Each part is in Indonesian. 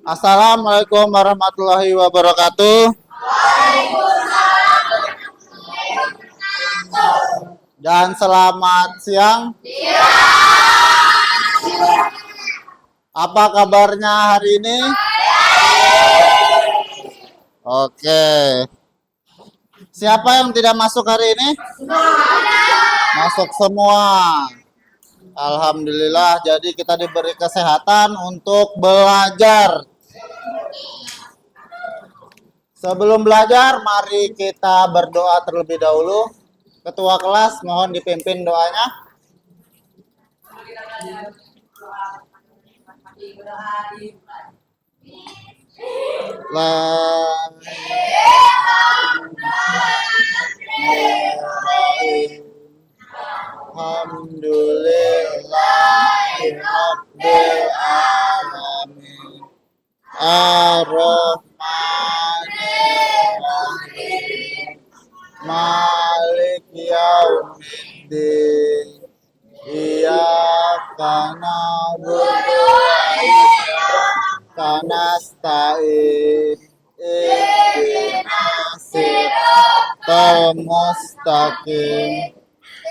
Assalamualaikum warahmatullahi wabarakatuh. Dan selamat siang. Apa kabarnya hari ini? Oke. Siapa yang tidak masuk hari ini? Masuk semua. Alhamdulillah, jadi kita diberi kesehatan untuk belajar. Sebelum belajar, mari kita berdoa terlebih dahulu. Ketua kelas, mohon dipimpin doanya. Alhamdulillahirabbil alamin. Ar-Rahmanir-Rahim. Malik yaumiddin. Iyyaka na'budu wa iyyaka nasta'in. Ihdinas siratal mustaqim.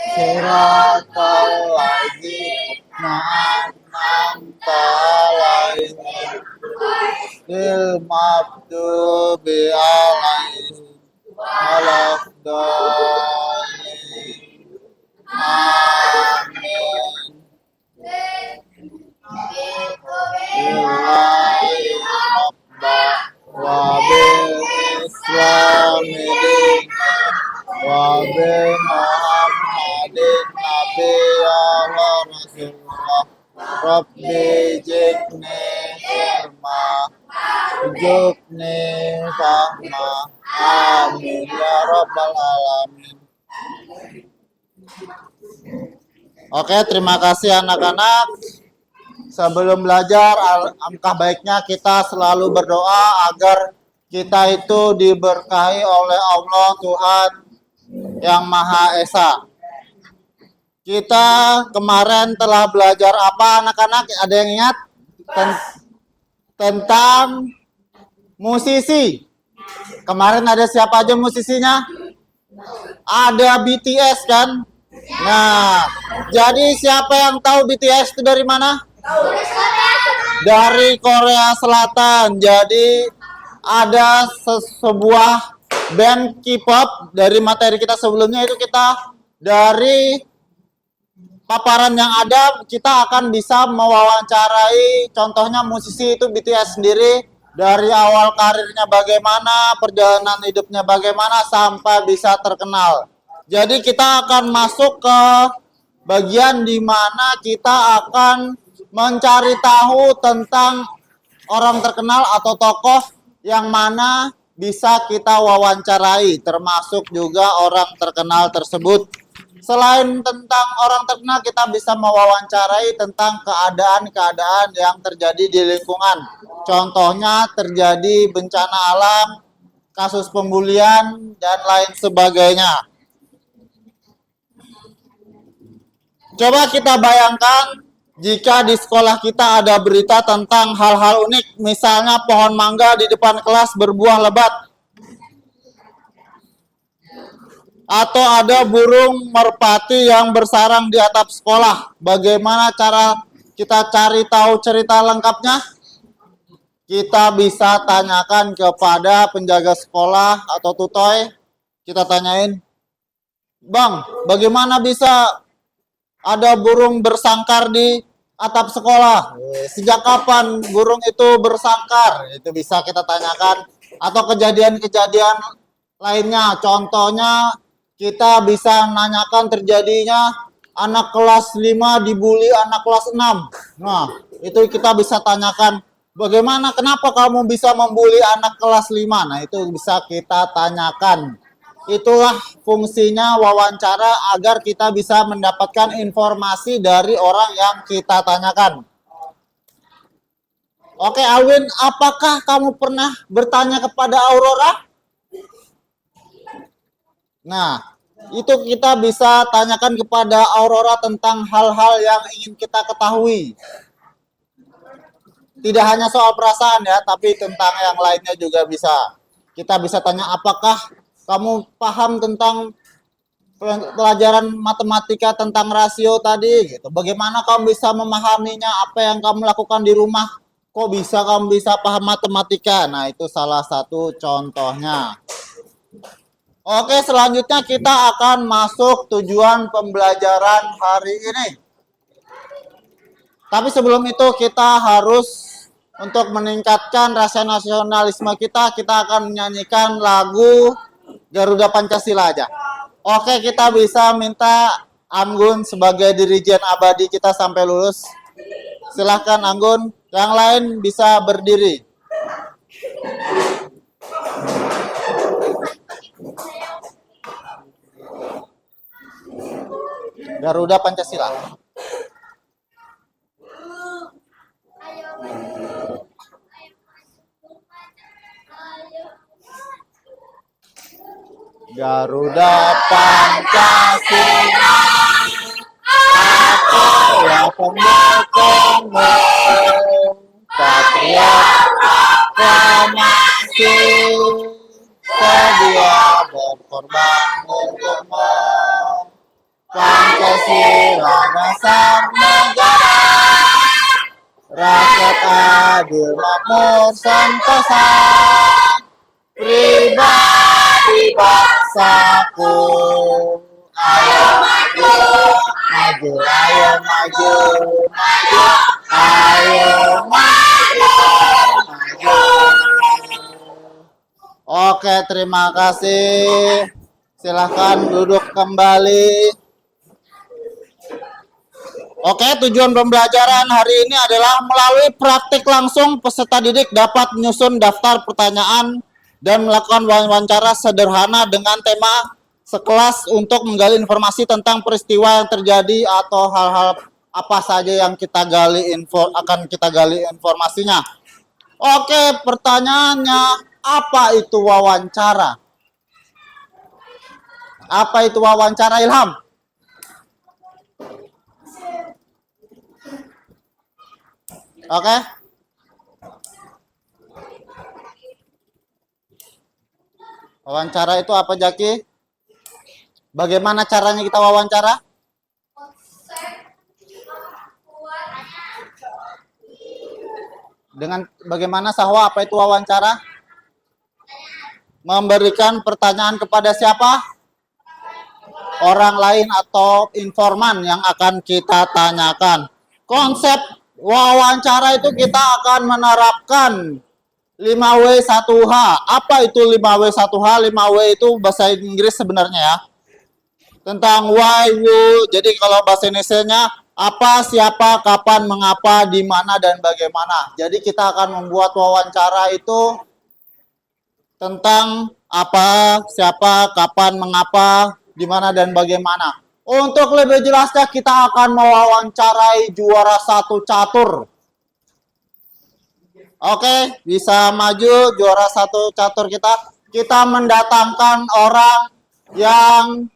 Siratal ladzina an'amta 'alaihim ghairil maghdubi 'alaihim waladdallin. Amin. Billahi rabba wa bil islami dinan wa bi Muhammadin nabiyya wa rasulullah. Rabbi jidni ilma warzuqni fahma. Amin ya rabbal alamin. Oke, terima kasih anak-anak. Sebelum belajar, alangkah baiknya kita selalu berdoa agar kita itu diberkahi oleh Allah Tuhan yang Maha Esa. Kita kemarin telah belajar apa anak-anak? Ada yang ingat? Tentang musisi. Kemarin ada siapa aja musisinya? Ada BTS kan? Nah, jadi siapa yang tahu BTS itu dari mana? Dari Korea Selatan. Jadi ada sebuah band K-pop. Dari materi kita sebelumnya itu kita dari paparan yang ada kita akan bisa mewawancarai contohnya musisi itu BTS sendiri dari awal karirnya bagaimana, perjalanan hidupnya bagaimana sampai bisa terkenal. Jadi kita akan masuk ke bagian di mana kita akan mencari tahu tentang orang terkenal atau tokoh yang mana bisa kita wawancarai, termasuk juga orang terkenal tersebut. Selain tentang orang terkenal, kita bisa mewawancarai tentang keadaan-keadaan yang terjadi di lingkungan. Contohnya terjadi bencana alam, kasus pembulian, dan lain sebagainya. Coba kita bayangkan jika di sekolah kita ada berita tentang hal-hal unik, misalnya pohon mangga di depan kelas berbuah lebat, atau ada burung merpati yang bersarang di atap sekolah. Bagaimana cara kita cari tahu cerita lengkapnya? Kita bisa tanyakan kepada penjaga sekolah atau tutoy. Kita tanyain, "Bang, bagaimana bisa ada burung bersangkar di atap sekolah? Sejak kapan burung itu bersangkar?" Itu bisa kita tanyakan. Atau kejadian-kejadian lainnya. Contohnya kita bisa menanyakan terjadinya anak kelas 5 dibully anak kelas 6. Nah, itu kita bisa tanyakan, bagaimana, kenapa kamu bisa membuli anak kelas 5? Nah, itu bisa kita tanyakan. Itulah fungsinya wawancara agar kita bisa mendapatkan informasi dari orang yang kita tanyakan. Oke, Alwin, apakah kamu pernah bertanya kepada Aurora? Nah, itu kita bisa tanyakan kepada Aurora tentang hal-hal yang ingin kita ketahui. Tidak hanya soal perasaan ya, tapi tentang yang lainnya juga bisa. Kita bisa tanya, apakah kamu paham tentang pelajaran matematika tentang rasio tadi gitu. Bagaimana kamu bisa memahaminya? Apa yang kamu lakukan di rumah? Kok bisa kamu bisa paham matematika? Nah, itu salah satu contohnya. Oke, selanjutnya kita akan masuk tujuan pembelajaran hari ini. Tapi sebelum itu kita harus untuk meningkatkan rasa nasionalisme kita akan menyanyikan lagu Garuda Pancasila aja. Oke, kita bisa minta Anggun sebagai dirijen abadi kita sampai lulus. Silahkan Anggun, yang lain bisa berdiri. Garuda Pancasila. Garuda Pancasila, aku ya pendukungmu, patriot aklamasi, sedia berkorban untukmu. Pancasila dasar negara, rakyat adil makmur sentosa, pribadi bangsaku. Ayo maju, maju, ayo maju, maju, ayo maju, maju. Oke, terima kasih. Silahkan duduk kembali. Oke, tujuan pembelajaran hari ini adalah melalui praktik langsung peserta didik dapat menyusun daftar pertanyaan dan melakukan wawancara sederhana dengan tema sekelas untuk menggali informasi tentang peristiwa yang terjadi atau hal-hal apa saja yang kita gali akan kita gali informasinya. Oke, pertanyaannya, apa itu wawancara? Apa itu wawancara, Ilham? Oke. Wawancara itu apa, Jaki? Bagaimana caranya kita wawancara? Dengan bagaimana, Sahwa, apa itu wawancara? Memberikan pertanyaan kepada siapa? Orang lain atau informan yang akan kita tanyakan. Konsep wawancara itu kita akan menerapkan 5W1H. Apa itu 5W1H? 5W itu bahasa Inggris sebenarnya ya. Tentang why, who. Jadi kalau bahasa Indonesia-nya apa, siapa, kapan, mengapa, di mana, dan bagaimana. Jadi kita akan membuat wawancara itu tentang apa, siapa, kapan, mengapa, di mana, dan bagaimana. Untuk lebih jelasnya kita akan mewawancarai juara 1 catur. Oke, bisa maju juara 1 catur kita. Kita mendatangkan orang yang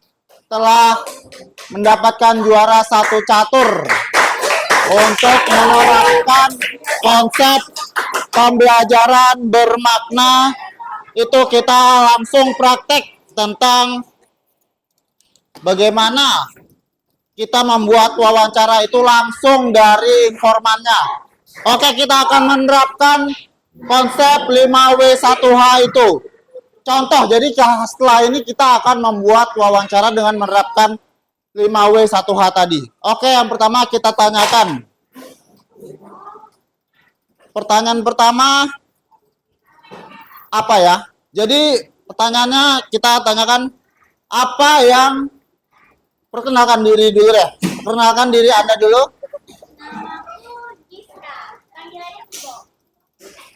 telah mendapatkan juara 1 catur untuk menerapkan konsep pembelajaran bermakna. Itu kita langsung praktek tentang bagaimana kita membuat wawancara itu langsung dari informannya. Oke, kita akan menerapkan konsep 5W1H itu. Contoh, jadi setelah ini kita akan membuat wawancara dengan menerapkan 5W1H tadi. Oke, yang pertama kita tanyakan. Pertanyaan pertama, apa ya? Jadi pertanyaannya kita tanyakan, apa yang, perkenalkan diri dulu deh. Perkenalkan diri Anda dulu.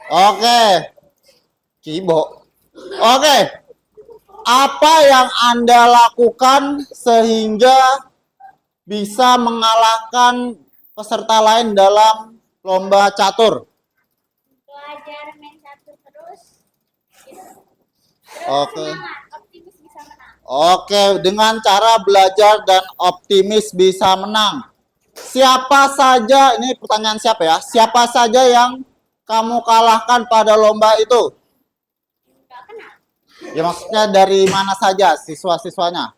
Oke. Kibo. Oke. Apa yang Anda lakukan sehingga bisa mengalahkan peserta lain dalam lomba catur? Belajar main catur terus. Oke. Optimis bisa menang. Oke, dengan cara belajar dan optimis bisa menang. Siapa saja, ini pertanyaan siapa ya? Siapa saja yang kamu kalahkan pada lomba itu? Nggak kenal. Ya maksudnya dari mana saja siswa-siswanya?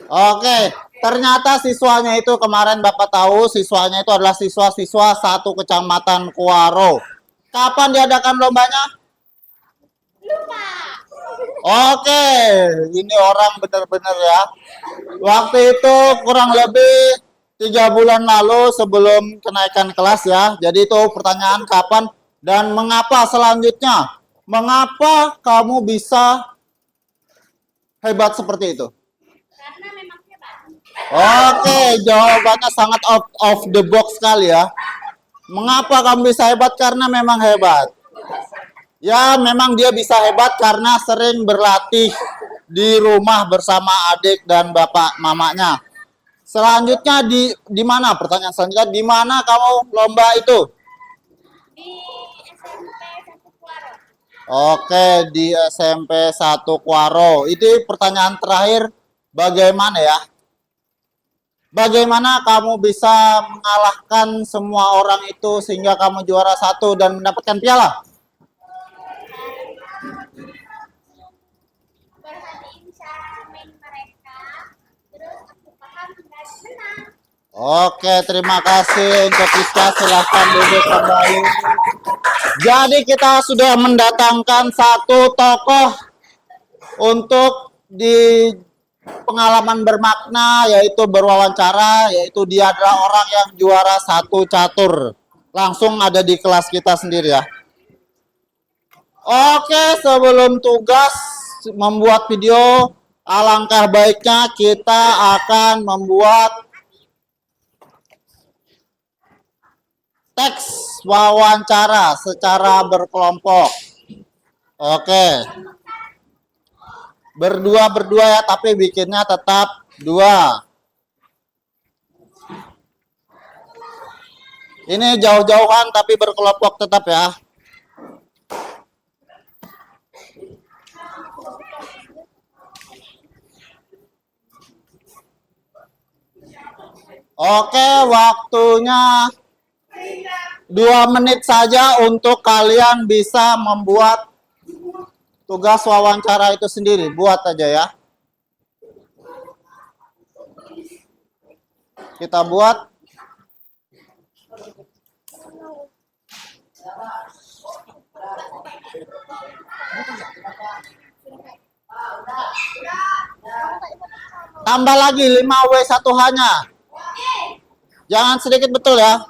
Oke, ternyata siswanya itu kemarin Bapak tahu siswanya itu adalah siswa-siswa satu kecamatan Kuaro. Kapan diadakan lombanya? Lupa. Oke, ini orang benar-benar ya. Waktu itu kurang lebih 3 bulan lalu sebelum kenaikan kelas ya. Jadi itu pertanyaan kapan dan mengapa selanjutnya. Mengapa kamu bisa hebat seperti itu? Karena memang hebat. Oke, jawabannya sangat out of the box sekali ya. Mengapa kamu bisa hebat? Karena memang hebat. Ya, memang dia bisa hebat karena sering berlatih di rumah bersama adik dan bapak mamanya. Selanjutnya di mana? Pertanyaan selanjutnya, di mana kamu lomba itu? Di SMP 1 Kuaro. Oke, di SMP 1 Kuaro. Itu pertanyaan terakhir, bagaimana ya? Bagaimana kamu bisa mengalahkan semua orang itu sehingga kamu juara 1 dan mendapatkan piala? Perhatiin cara main mereka. Terus aku paham dan menang. Oke, terima kasih untuk Rizka. Silahkan duduk kembali. Jadi kita sudah mendatangkan satu tokoh untuk di pengalaman bermakna, yaitu berwawancara, yaitu dia adalah orang yang juara 1 catur. Langsung ada di kelas kita sendiri ya. Oke, sebelum tugas membuat video, alangkah baiknya kita akan membuat teks wawancara secara berkelompok. Oke. Berdua-berdua ya, tapi bikinnya tetap 2. Ini jauh-jauhan tapi berkelompok tetap ya. Oke, waktunya 2 menit saja untuk kalian bisa membuat tugas wawancara itu sendiri. Buat aja ya. Kita buat. Tambah lagi 5W1H-nya. Jangan sedikit betul ya.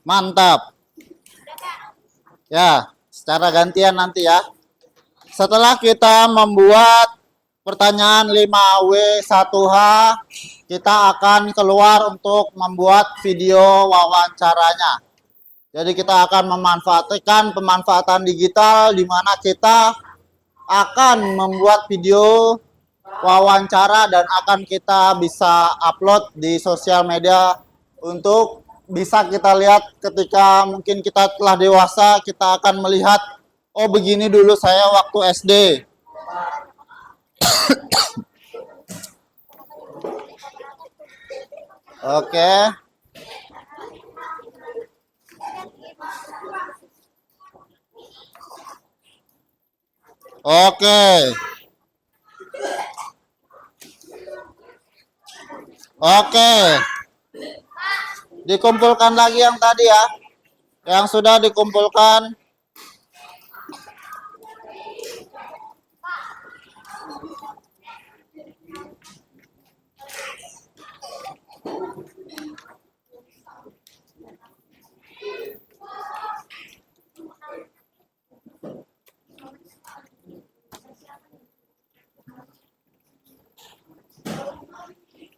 Mantap. Ya, secara gantian nanti ya. Setelah kita membuat pertanyaan 5W1H, kita akan keluar untuk membuat video wawancaranya. Jadi kita akan memanfaatkan pemanfaatan digital di mana kita akan membuat video wawancara dan akan kita bisa upload di sosial media untuk bisa kita lihat ketika mungkin kita telah dewasa, kita akan melihat, oh begini dulu saya waktu SD. Oke. Oke. Oke. Dikumpulkan lagi yang tadi ya. Yang sudah dikumpulkan.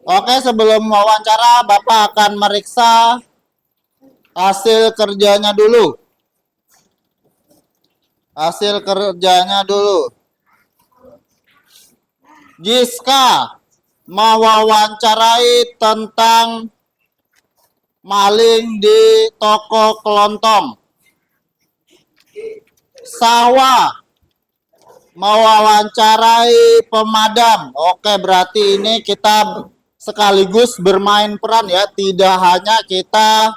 Oke, sebelum wawancara, Bapak akan meriksa hasil kerjanya dulu. Hasil kerjanya dulu. Giska mewawancarai tentang maling di toko kelontong. Sawa mewawancarai pemadam. Oke, berarti ini kita sekaligus bermain peran ya. Tidak hanya kita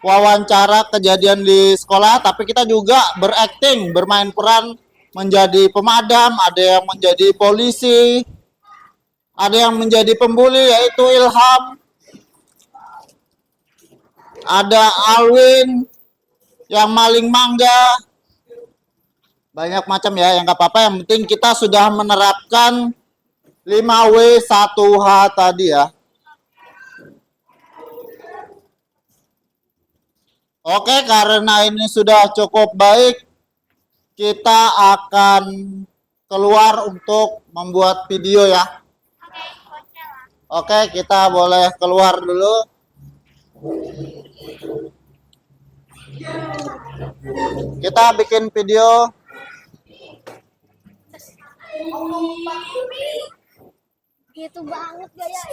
wawancara kejadian di sekolah, tapi kita juga berakting, bermain peran menjadi pemadam, ada yang menjadi polisi, ada yang menjadi pembuli yaitu Ilham, ada Alwin yang maling mangga, banyak macam ya, yang nggak apa-apa, yang penting kita sudah menerapkan 5W 1H tadi ya. Oke, karena ini sudah cukup baik, kita akan keluar untuk membuat video ya. Oke, kita boleh keluar dulu. Kita bikin video. Gitu banget gaya.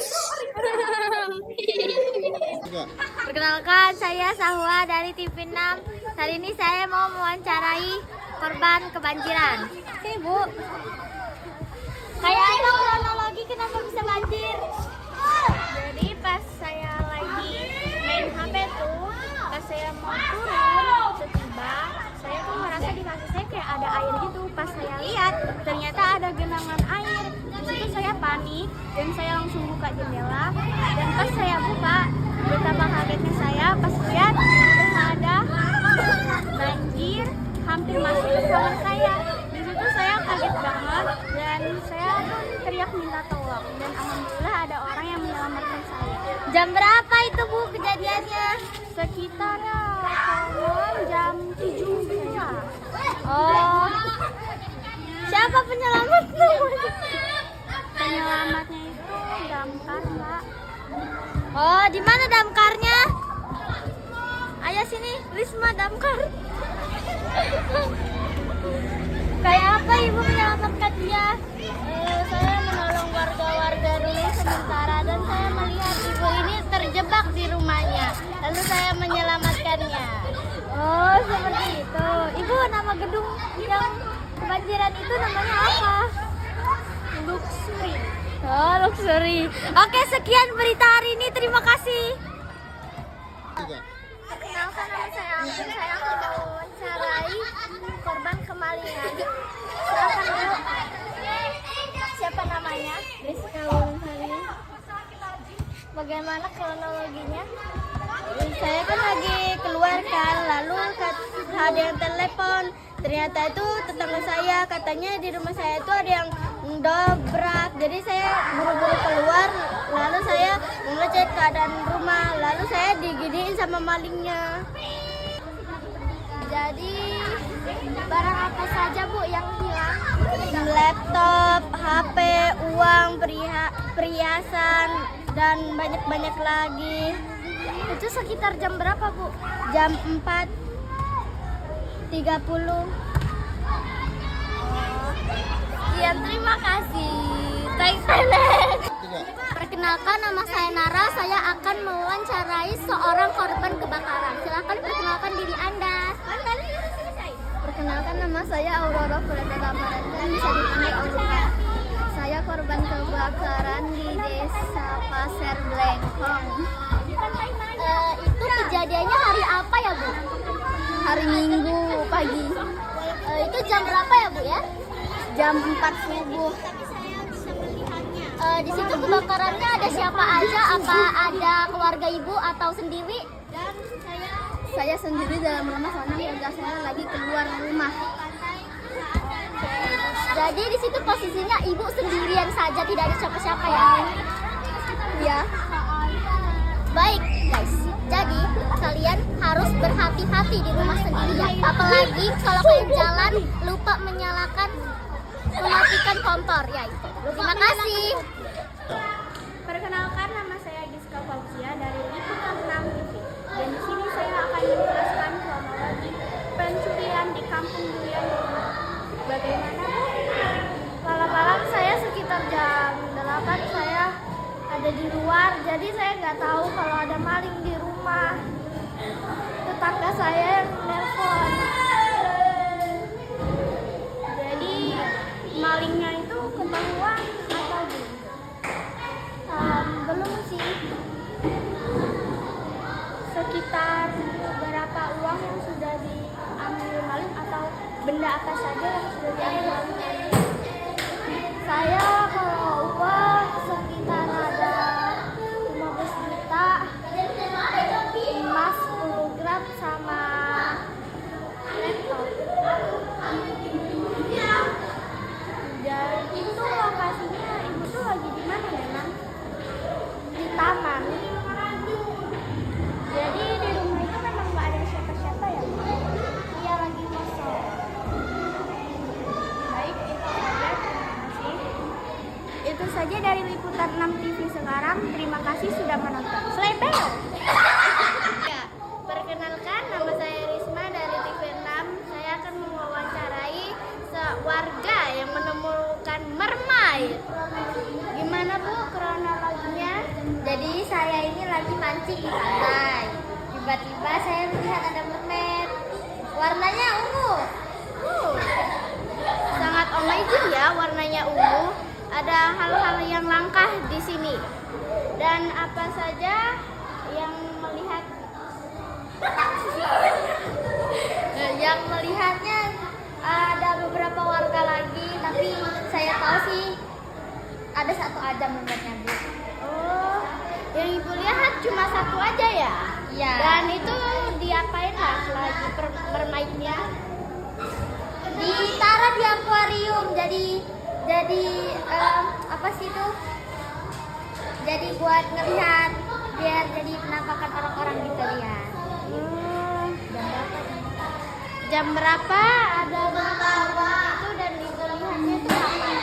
Perkenalkan, saya Sahwa dari TV 6. Hari ini saya mau mewawancarai korban kebanjiran. Oke, Bu. Kayak apa kronologi kenapa bisa banjir? Jadi pas saya lagi main HP tuh, pas saya mau turun, tiba-tiba saya tuh merasa di kaki saya kayak ada air gitu. Pas saya lihat, ternyata ada genangan air. Di situ saya panik dan saya langsung buka jendela. Dan pas saya buka, betapa kagetnya saya pas lihat ada banjir hampir masuk ke kamar saya. Di situ saya kaget banget dan saya pun teriak minta tolong. Dan alhamdulillah ada orang yang menyelamatkan saya. Jam berapa itu, Bu, kejadiannya? Sekitar jam 7. Oh, siapa penyelamatnya? Penyelamatnya itu damkar, Mbak. Oh, di mana damkarnya? Ayo sini, Risma damkar. Kayak apa Ibu menyelamatkan dia? Saya menolong warga-warga dulu sementara dan saya melihat ibu ini terjebak di rumahnya. Lalu saya menyelamatkannya. Oh, seperti itu. Ibu, nama gedung yang kebanjiran itu namanya apa? Luxury. Oh, Luxury. Oke, sekian berita hari ini. Terima kasih. Perkenalkan, nama saya Anggun. Saya akan mewawancarai korban kemalingan. Silakan, Bu. Siapa namanya? Rizka Wulandari. Bagaimana kronologinya? Saya kan lagi keluar kan, lalu ada yang telepon. Ternyata itu tetangga saya, katanya di rumah saya itu ada yang dobrak. Jadi saya buru-buru keluar, lalu saya mengecek keadaan rumah, lalu saya diginiin sama malingnya. Jadi barang apa saja, Bu, yang hilang? Laptop, HP, uang, perhiasan, dan banyak-banyak lagi. Itu sekitar jam berapa, Bu? Jam 4:30. Sekian, terima kasih. Thanks. Perkenalkan, nama saya Nara. Saya akan mewawancarai seorang korban kebakaran. Silakan perkenalkan diri Anda. Perkenalkan, nama saya Aurora Pratama dan bisa dipanggil Aurora. Saya korban kebakaran di Desa Pasir Blengkong. Itu kejadiannya hari apa ya, Bu? Hari Minggu pagi. Itu jam berapa ya, Bu ya? Jam 4 subuh. Tapi saya bisa melihatnya. Di situ kebakarannya ada siapa aja? Apa ada keluarga ibu atau sendiri? Dan saya sendiri dalam rumah, soalnya keluarga saya lagi keluar rumah. Jadi di situ posisinya ibu sendirian saja, tidak ada siapa-siapa ya? Ya. Baik guys, jadi kalian harus berhati-hati di rumah sendirian. Apalagi kalau kalian jalan lupa mematikan kompor ya itu. Terima kasih. Perkenalkan, nama saya Giska Fauzia dari Liputan 6 TV. Dan di sini saya akan menjelaskan kronologi pencurian di Kampung Durian. Bagaimana? Malam-malam saya sekitar jam 8 saya ada di luar, jadi saya nggak tahu kalau ada maling di rumah. Tetangga saya yang nelpon. Jadi malingnya itu ketahuan atau belum? Belum sih. Sekitar berapa uang yang sudah diambil maling atau benda apa saja yang sudah diambil maling? Saya kalau uang sekitar ada 15 juta, emas 10 gram sama laptop. Dan itu lokasinya ibu tuh lagi di mana memang? Di taman. Jadi di rumah itu memang nggak ada siapa-siapa ya? Iya, lagi kosong. Baik, itu saja. Terima kasih. Itu saja dari Liputan 6 TV sekarang. Terima kasih sudah menonton. Slepel. Ya, perkenalkan nama saya Risma dari TV 6. Saya akan mewawancarai warga yang menemukan mermaid. Gimana Bu kronologinya? Jadi saya ini lagi mancing di pantai. Tiba-tiba saya melihat ada mermaid. Warnanya ungu. Sangat amazing ya, warnanya ungu. Ada hal-hal yang langka di sini. Dan apa saja yang melihatnya ada beberapa warga lagi, tapi saya tahu sih ada satu aja mermaidnya Bu. Oh, yang ibu lihat cuma satu aja ya? Iya. Dan itu diapain lah lagi mermaidnya? Ditaruh di akuarium, jadi apa sih itu? Jadi buat ngelihat, biar jadi penampakan orang-orang gitu lihat. Jam berapa ada berapa itu dan ibu lihatnya itu kapan?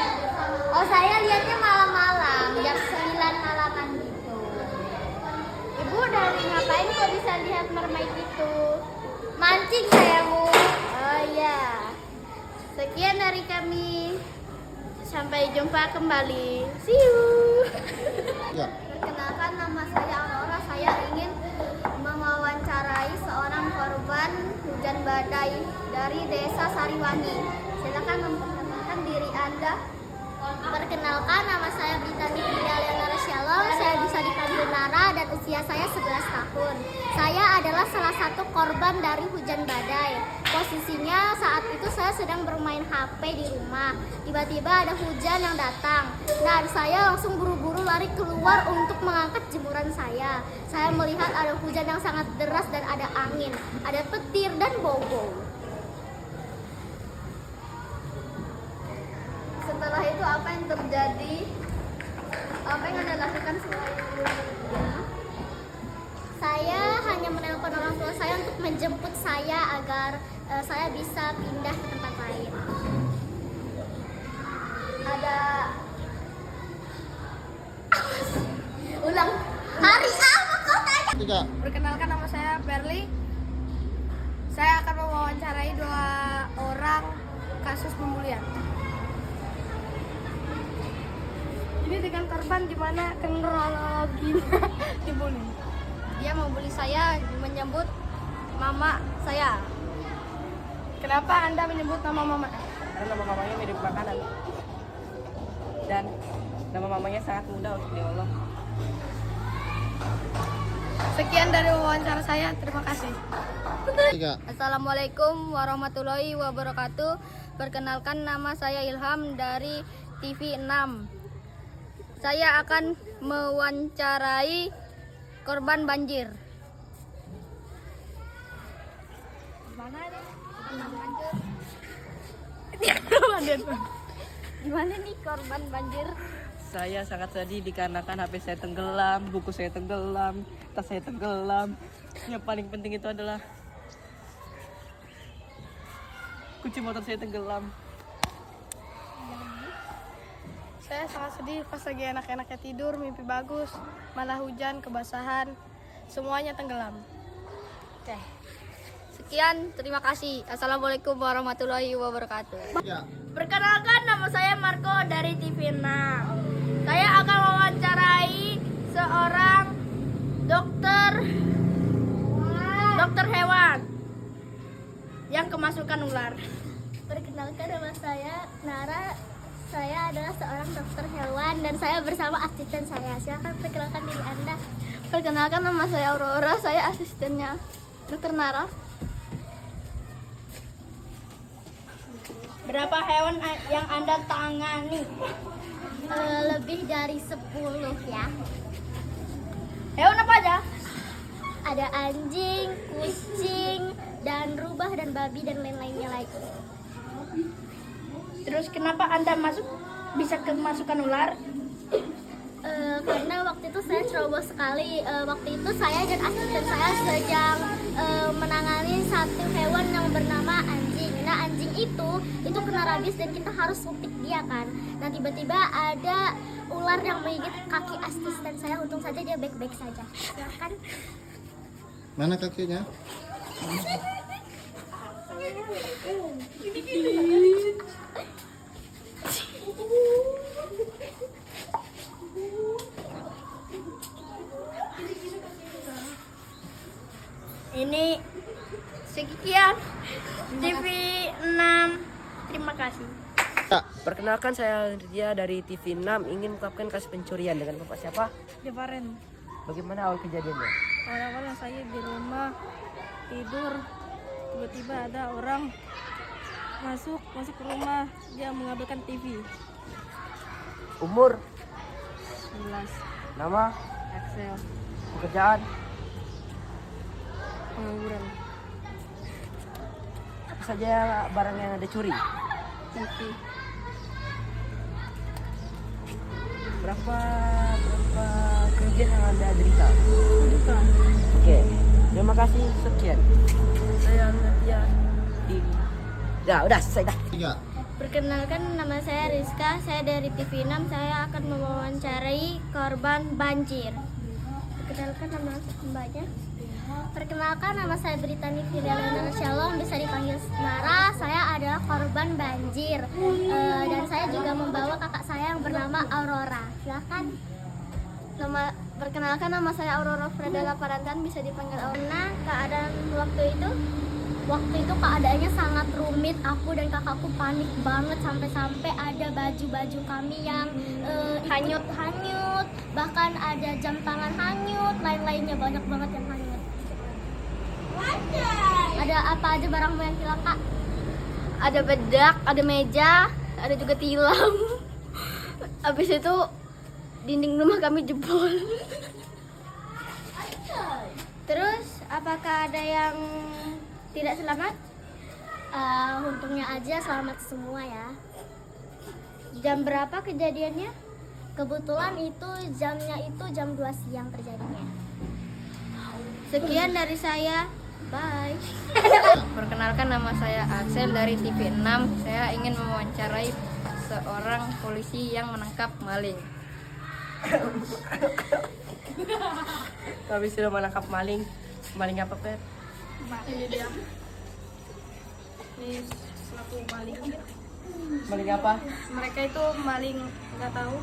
Oh, saya lihatnya malam-malam, jam 9 malaman gitu. Ibu dari ngapain kok bisa lihat mermaid itu? Mancing saya Bu. Oh iya. Sekian dari kami. Sampai jumpa kembali. See you. Ya. Perkenalkan, nama saya Aurora. Saya ingin mewawancarai seorang korban hujan badai dari Desa Sariwangi. Silakan memperkenalkan diri Anda. Perkenalkan, nama saya Brita Nivia Leonora Shalom. Saya bisa dipanggil Nara dan usia saya 11 tahun. Saya adalah salah satu korban dari hujan badai. Posisinya saat itu saya sedang bermain HP di rumah. Tiba-tiba ada hujan yang datang dan saya langsung buru-buru lari keluar untuk mengangkat jemuran saya. Saya melihat ada hujan yang sangat deras dan ada angin, ada petir dan bau-bau. Setelah itu apa yang terjadi? Apa yang Anda lakukan setelah itu? Saya hanya menelpon orang tua saya untuk menjemput saya agar saya bisa pindah ke tempat lain. Ada ulang hari apa kau tanya? 3. Perkenalkan, nama saya Berli. Saya akan mewawancarai 2 orang kasus pembulian. Ini dengan korban gimana kronologinya dibully? Dia membuli saya, menyebut mama saya. Kenapa Anda menyebut nama mama? Karena nama mamanya mirip makanan dan nama mamanya sangat mudah untuk diolok. Sekian dari wawancara saya, terima kasih. 3. Assalamualaikum warahmatullahi wabarakatuh. Perkenalkan, nama saya Ilham dari TV 6. Saya akan mewawancarai korban banjir. Gimana nih korban banjir? Saya sangat sedih dikarenakan HP saya tenggelam, buku saya tenggelam, tas saya tenggelam. Yang paling penting itu adalah kunci motor saya tenggelam. Saya sangat sedih pas lagi enak-enaknya tidur, mimpi bagus, malah hujan, kebasahan, semuanya tenggelam. Oke. Sekian, terima kasih. Assalamualaikum warahmatullahi wabarakatuh. Ya. Perkenalkan, nama saya Marco dari TV 6. Saya akan mewawancarai seorang dokter hewan yang kemasukan ular. Perkenalkan, nama saya Nara. Saya adalah seorang dokter hewan dan saya bersama asisten saya. Silakan perkenalkan diri Anda. Perkenalkan, nama saya Aurora. Saya asistennya Dokter Nara. Berapa hewan yang Anda tangani? Lebih dari 10 ya. Hewan apa aja? Ada anjing, kucing, dan rubah dan babi dan lain-lainnya lagi. Terus kenapa Anda bisa kemasukan ular? Karena waktu itu saya ceroboh sekali. Waktu itu saya dan asisten saya sedang menangani satu hewan yang bernama anjing. Nah, anjing itu kena rabies dan kita harus suntik dia kan. Nah, tiba-tiba ada ular yang menggigit kaki asisten saya. Untung saja dia baik-baik saja. Silakan. Mana kakinya? Ini sekian TV 6. Terima kasih. Ya. Perkenalkan, saya Ria dari TV 6 ingin mengungkapkan kasus pencurian dengan Bapak siapa? Jeparen. Bagaimana awal kejadiannya? Awal-awal saya di rumah tidur, tiba-tiba ada orang masuk ke rumah, dia mengambilkan TV. Umur, 11. nama, Excel. pekerjaan, Pengangguran. apa saja barang yang Anda curi? TV. Berapa kerugian yang Anda derita? Bukan. Oke, terima kasih, sekian. Saya Nadia. Ya, udah selesai dah. 3. Perkenalkan, nama saya Rizka. Saya dari TV 6. Saya akan mewawancarai korban banjir. Perkenalkan, nama mbaknya. Perkenalkan, nama saya Britani Firialina Shalom, bisa dipanggil Nara. Saya adalah korban banjir. Dan saya juga membawa kakak saya yang bernama Aurora. Silakan. Perkenalkan, nama saya Aurora Fredela Parantan, bisa dipanggil Aurora. Keadaan waktu itu keadaannya sangat rumit. Aku dan kakakku panik banget sampai ada baju-baju kami yang hanyut, bahkan ada jam tangan hanyut, lain-lainnya banyak banget yang hanyut. Ada apa aja barangmu yang hilang, Kak? Ada bedak, ada meja, ada juga tilam. Habis itu dinding rumah kami jebol. Terus apakah ada yang tidak selamat? Untungnya aja selamat semua ya. Jam berapa kejadiannya? Kebetulan itu jamnya itu jam 2 siang terjadinya. Sekian dari saya. Bye. Perkenalkan, nama saya Axel dari TV 6. Saya ingin mewawancarai seorang polisi yang menangkap maling. Kami sudah menangkap maling. Maling apa, Pep? Ini dia. Ini selaku maling. Maling apa? Mereka itu maling nggak tahu.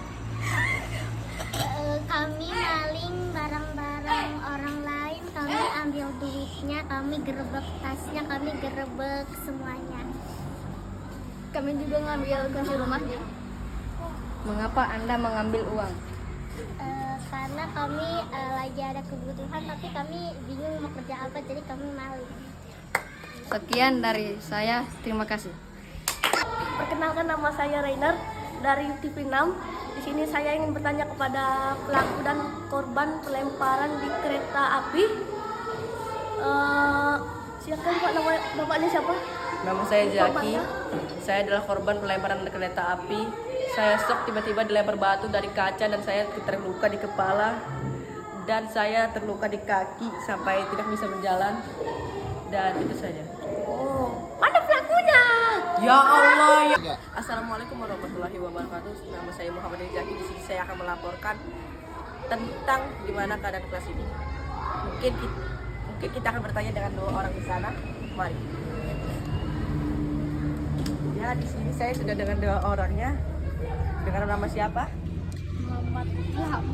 Kami maling barang-barang orang lain, kami ambil duitnya, kami gerebek tasnya, kami gerebek semuanya. Kami juga ngambil kunci rumahnya. Mengapa Anda mengambil uang? Karena kami lagi ada kebutuhan, tapi kami bingung mau kerja apa, jadi kami maling. Sekian dari saya, terima kasih. Perkenalkan, nama saya Rainer dari TV6. Di sini saya ingin bertanya kepada pelaku dan korban pelemparan di kereta api. Silakan Pak, bapaknya siapa? Nama saya Jaki. Korbannya? Saya adalah korban pelemparan kereta api. Saya shock tiba-tiba dilempar batu dari kaca dan saya terluka di kepala dan saya terluka di kaki sampai tidak bisa berjalan. Dan itu saja. Oh, mana pelakunya? Ya Allah ya. Assalamualaikum warahmatullahi wabarakatuh. Nama saya Muhammad Jaki. Di sini saya akan melaporkan tentang gimana keadaan kelas ini. Mungkin kita akan bertanya dengan 2 orang di sana. Mari. Ya, di sini saya sudah dengan 2 orangnya. Dengan nama siapa? Muhammad Ilham.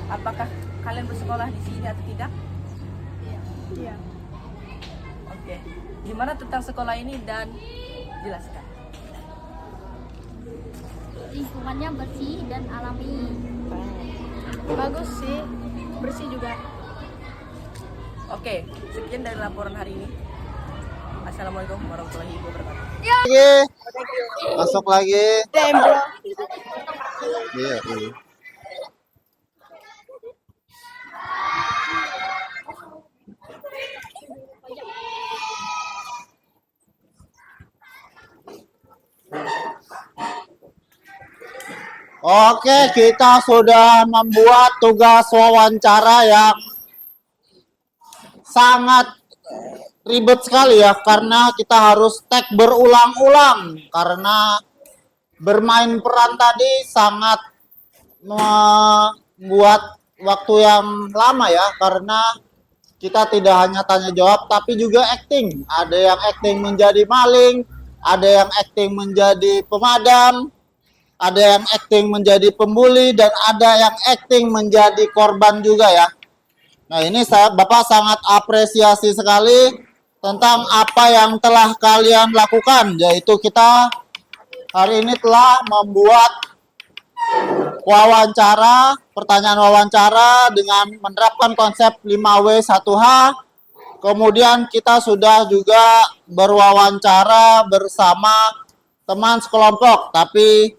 Apakah kalian bersekolah di sini atau tidak? Iya. Oke. Gimana tentang sekolah ini dan jelaskan. Lingkungannya bersih dan alami. Bagus sih, bersih juga. Oke, sekian dari laporan hari ini. Assalamualaikum warahmatullahi wabarakatuh. Lagi. Masuk lagi. Iya, iya. Oke, kita sudah membuat tugas wawancara yang sangat ribet sekali ya, karena kita harus tag berulang-ulang karena bermain peran tadi sangat membuat waktu yang lama ya, karena kita tidak hanya tanya jawab tapi juga acting. Ada yang acting menjadi maling, ada yang acting menjadi pemadam, ada yang acting menjadi pembuli, dan ada yang acting menjadi korban juga ya. Nah, ini Bapak sangat apresiasi sekali tentang apa yang telah kalian lakukan, yaitu kita hari ini telah membuat wawancara, pertanyaan wawancara dengan menerapkan konsep 5W1H. Kemudian kita sudah juga berwawancara bersama teman sekelompok, tapi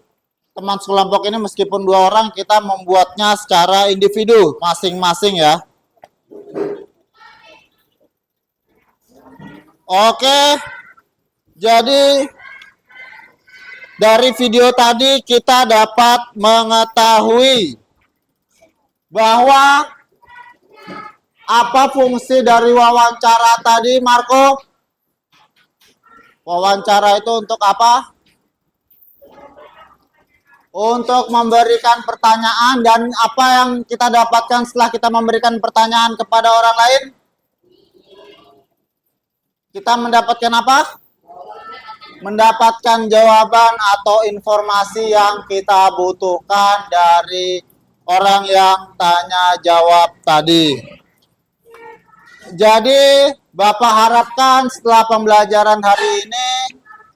teman sekelompok ini meskipun 2 orang, kita membuatnya secara individu masing-masing ya. Oke, jadi dari video tadi kita dapat mengetahui bahwa apa fungsi dari wawancara tadi, Marco? Wawancara itu untuk apa? Untuk memberikan pertanyaan, dan apa yang kita dapatkan setelah kita memberikan pertanyaan kepada orang lain? Kita mendapatkan apa? Mendapatkan jawaban atau informasi yang kita butuhkan dari orang yang tanya jawab tadi. Jadi, Bapak harapkan setelah pembelajaran hari ini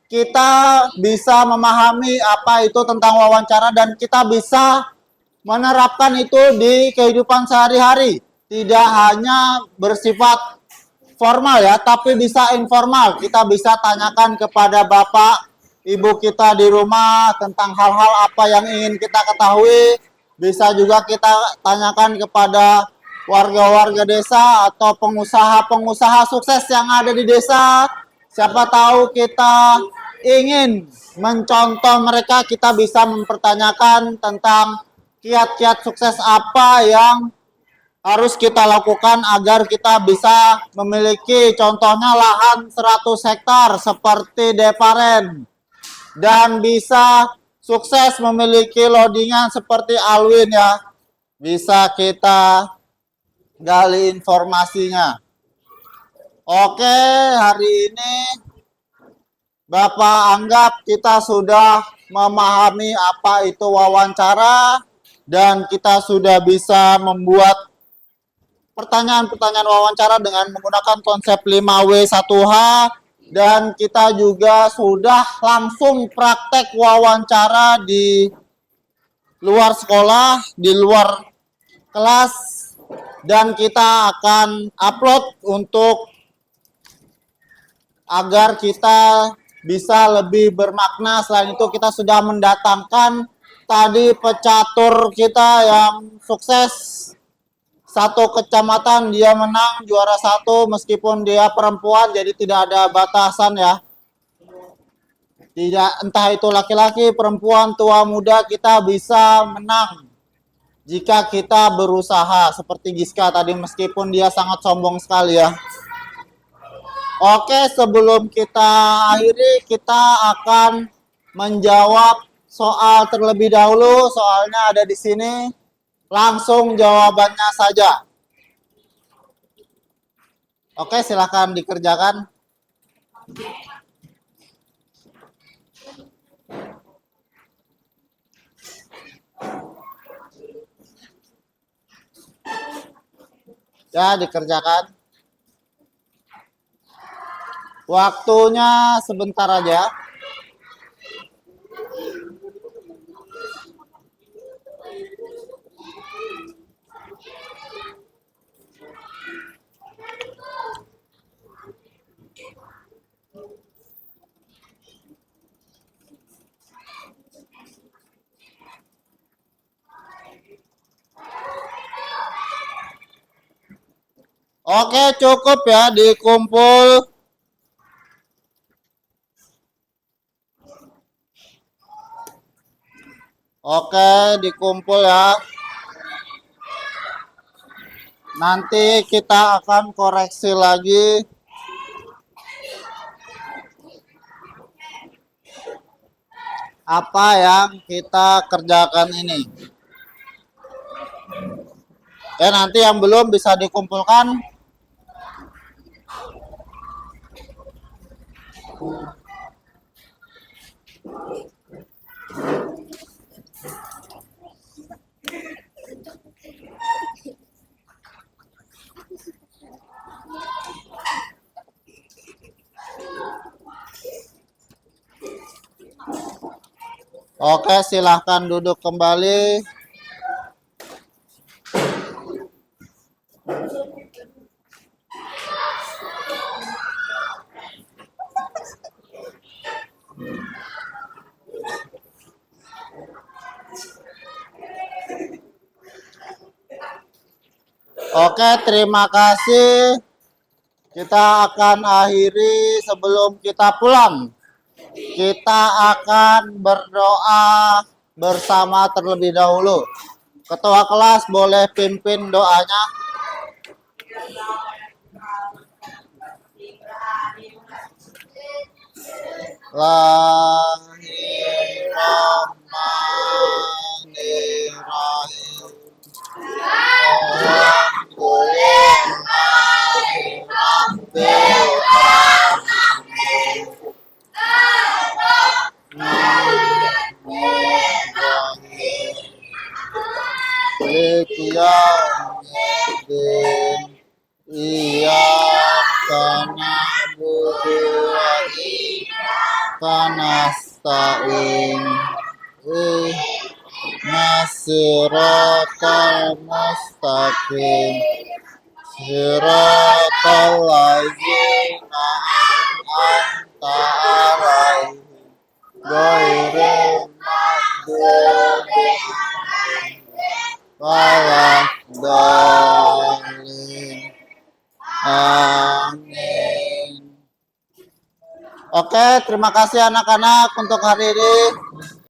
kita bisa memahami apa itu tentang wawancara dan kita bisa menerapkan itu di kehidupan sehari-hari. Tidak hanya bersifat formal ya, tapi bisa informal. Kita bisa tanyakan kepada Bapak, Ibu kita di rumah tentang hal-hal apa yang ingin kita ketahui. Bisa juga kita tanyakan kepada warga-warga desa atau pengusaha-pengusaha sukses yang ada di desa. Siapa tahu kita ingin mencontoh mereka, kita bisa mempertanyakan tentang kiat-kiat sukses apa yang harus kita lakukan agar kita bisa memiliki contohnya lahan 100 hektar seperti Devaren, dan bisa sukses memiliki loadingan seperti Alwin ya. Bisa kita gali informasinya. Oke, hari ini Bapak anggap kita sudah memahami apa itu wawancara dan kita sudah bisa membuat pertanyaan-pertanyaan wawancara dengan menggunakan konsep 5W1H, dan kita juga sudah langsung praktek wawancara di luar sekolah, di luar kelas, dan kita akan upload untuk agar kita bisa lebih bermakna. Selain itu kita sudah mendatangkan tadi pecatur kita yang sukses. Satu kecamatan dia menang juara 1 meskipun dia perempuan, jadi tidak ada batasan ya. Tidak, entah itu laki-laki, perempuan, tua, muda, kita bisa menang jika kita berusaha. Seperti Giska tadi meskipun dia sangat sombong sekali ya. Oke, sebelum kita akhiri, kita akan menjawab soal terlebih dahulu. Soalnya ada di sini. Langsung jawabannya saja. Oke, silahkan dikerjakan. Ya, dikerjakan. Waktunya sebentar aja. Oke, cukup ya dikumpul. Oke, dikumpul ya. Nanti kita akan koreksi lagi. Apa yang kita kerjakan ini. Ya, nanti yang belum bisa dikumpulkan. Oke, silahkan duduk kembali. Oke, terima kasih. Kita akan akhiri sebelum kita pulang. Kita akan berdoa bersama terlebih dahulu. Ketua kelas boleh pimpin doanya. Bismillahirrahmanirrahim. Iyyaka na'budu wa iyyaka nasta'in. Siratal mustaqim. Siratal ladzina an'amta 'alaihim ghairil maghdubi 'alaihim waladdallin. Amin. Oke, terima kasih anak-anak untuk hari ini.